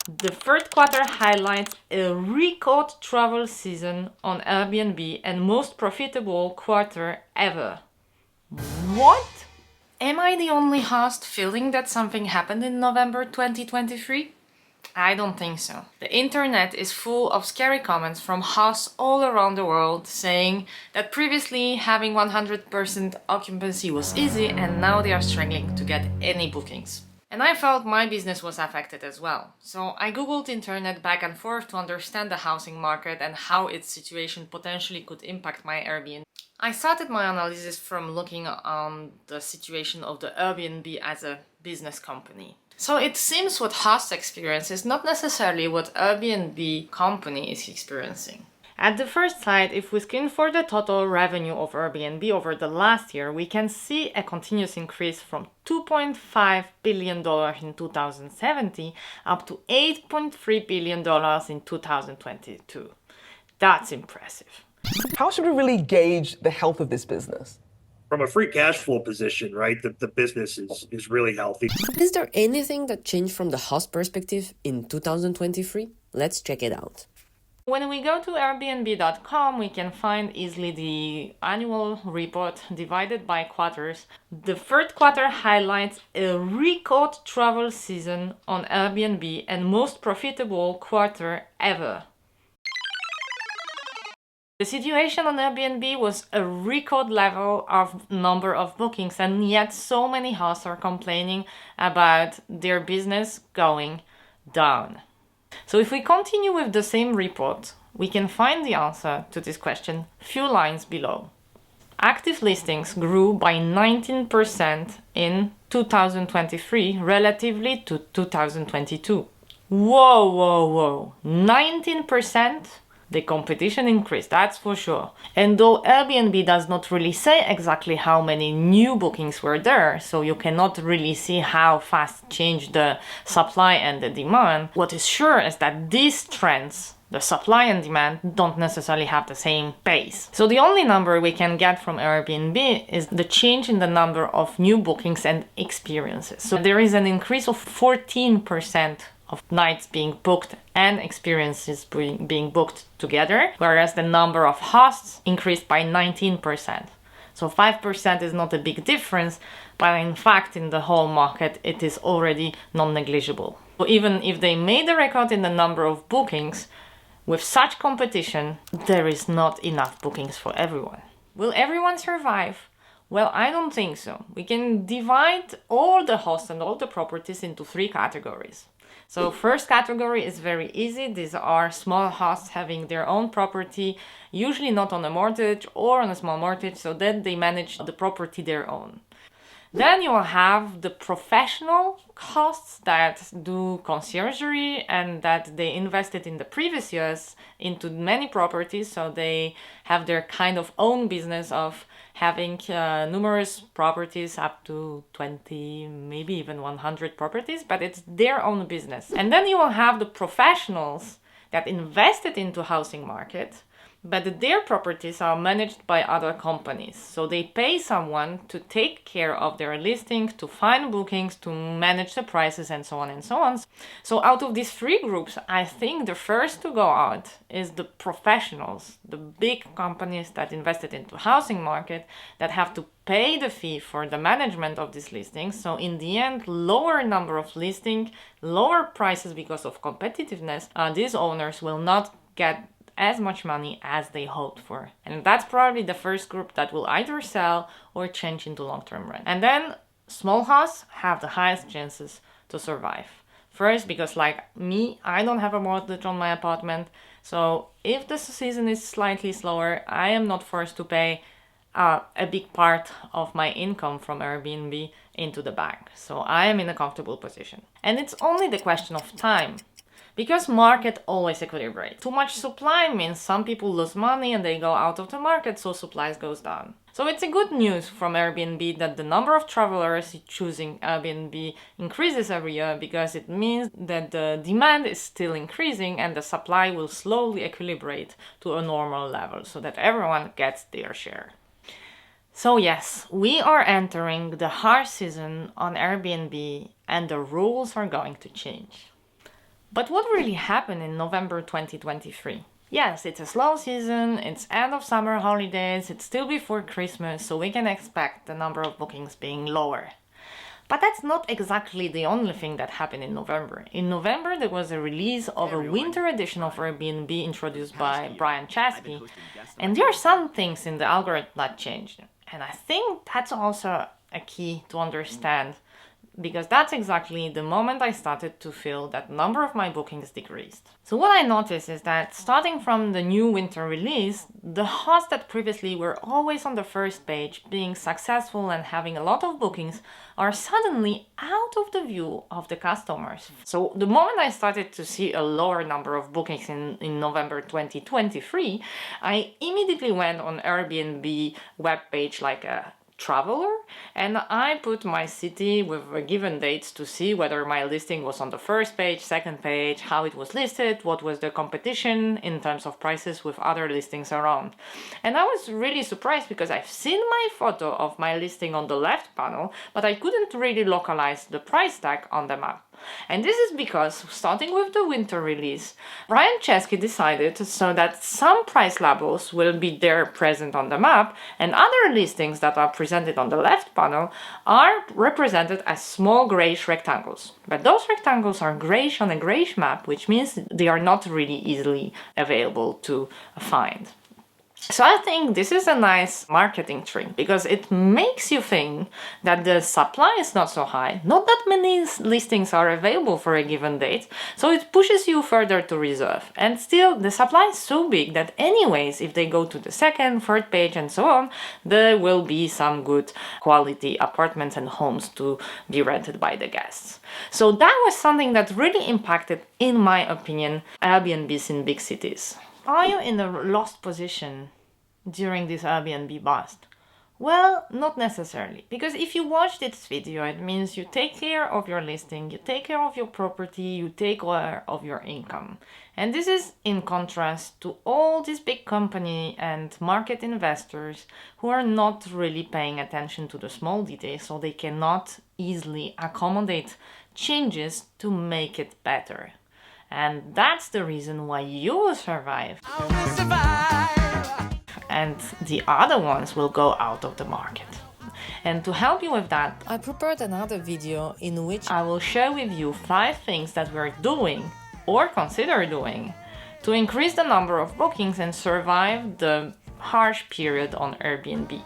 The third quarter highlights a record travel season on Airbnb and most profitable quarter ever. What? Am I the only host feeling that something happened in November 2023? I don't think so. The internet is full of scary comments from hosts all around the world saying that previously having 100% occupancy was easy and now they are struggling to get any bookings. And I felt my business was affected as well. So I googled internet back and forth to understand the housing market and how its situation potentially could impact my Airbnb. I started my analysis from looking on the situation of the Airbnb as a business company. So it seems what hosts experience is not necessarily what Airbnb company is experiencing. At the first sight, if we screen for the total revenue of Airbnb over the last year, we can see a continuous increase from $2.5 billion in 2017 up to $8.3 billion in 2022. That's impressive. How should we really gauge the health of this business? From a free cash flow position, right, the business is really healthy. Is there anything that changed from the host perspective in 2023? Let's check it out. When we go to Airbnb.com, we can find easily the annual report divided by quarters. The third quarter highlights a record travel season on Airbnb and most profitable quarter ever. The situation on Airbnb was a record level of number of bookings, and yet so many hosts are complaining about their business going down. So if we continue with the same report, we can find the answer to this question few lines below. Active listings grew by 19% in 2023 relatively to 2022. Whoa, 19%? The competition increased, that's for sure. And though Airbnb does not really say exactly how many new bookings were there, so you cannot really see how fast changed the supply and the demand, what is sure is that these trends, the supply and demand, don't necessarily have the same pace. So the only number we can get from Airbnb is the change in the number of new bookings and experiences. So there is an increase of 14% of nights being booked and experiences being booked together, whereas the number of hosts increased by 19%. So 5% is not a big difference, but in fact in the whole market it is already non-negligible. So even if they made a record in the number of bookings, with such competition, there is not enough bookings for everyone. Will everyone survive? Well, I don't think so. We can divide all the hosts and all the properties into three categories. So first category is very easy. These are small hosts having their own property, usually not on a mortgage or on a small mortgage, so that they manage the property their own. Then you will have the professional hosts that do conciergerie and that they invested in the previous years into many properties, so they have their kind of own business of having numerous properties, up to 20, maybe even 100 properties, but it's their own business. And then you will have the professionals that invested into housing market, but their properties are managed by other companies. So they pay someone to take care of their listing, to find bookings, to manage the prices, and so on and so on. So out of these three groups, I think the first to go out is the professionals, the big companies that invested into housing market that have to pay the fee for the management of these listings. So in the end, lower number of listings, lower prices because of competitiveness, these owners will not get as much money as they hoped for. And that's probably the first group that will either sell or change into long-term rent. And then small hosts have the highest chances to survive. First, because like me, I don't have a mortgage on my apartment. So if the season is slightly slower, I am not forced to pay a big part of my income from Airbnb into the bank. So I am in a comfortable position. And it's only the question of time. Because market always equilibrates. Too much supply means some people lose money and they go out of the market, so supply goes down. So it's a good news from Airbnb that the number of travelers choosing Airbnb increases every year, because it means that the demand is still increasing and the supply will slowly equilibrate to a normal level so that everyone gets their share. So yes, we are entering the harsh season on Airbnb and the rules are going to change. But what really happened in November 2023? Yes, it's a slow season, it's end of summer holidays, it's still before Christmas, so we can expect the number of bookings being lower. But that's not exactly the only thing that happened in November. In November, there was a release of a winter edition of Airbnb introduced by Brian Chesky, and there are some things in the algorithm that changed. And I think that's also a key to understand, because that's exactly the moment I started to feel that number of my bookings decreased. So what I noticed is that starting from the new winter release, the hosts that previously were always on the first page, being successful and having a lot of bookings, are suddenly out of the view of the customers. So the moment I started to see a lower number of bookings in November 2023, I immediately went on Airbnb webpage like a traveler, and I put my city with a given dates to see whether my listing was on the first page, second page, how it was listed, what was the competition in terms of prices with other listings around. And I was really surprised because I've seen my photo of my listing on the left panel, but I couldn't really localize the price tag on the map. And this is because, starting with the winter release, Brian Chesky decided so that some price labels will be there present on the map, and other listings that are presented on the left panel are represented as small grayish rectangles. But those rectangles are grayish on a grayish map, which means they are not really easily available to find. So I think this is a nice marketing trick because it makes you think that the supply is not so high, not that many listings are available for a given date, so it pushes you further to reserve. And still, the supply is so big that anyways, if they go to the second, third page and so on, there will be some good quality apartments and homes to be rented by the guests. So that was something that really impacted, in my opinion, Airbnbs in big cities. Are you in a lost position during this Airbnb bust? Well, not necessarily, because if you watch this video, it means you take care of your listing, you take care of your property, you take care of your income. And this is in contrast to all these big company and market investors who are not really paying attention to the small details, so they cannot easily accommodate changes to make it better. And that's the reason why you will survive. I will survive. And the other ones will go out of the market. And to help you with that, I prepared another video in which I will share with you 5 things that we're doing or consider doing to increase the number of bookings and survive the harsh period on Airbnb.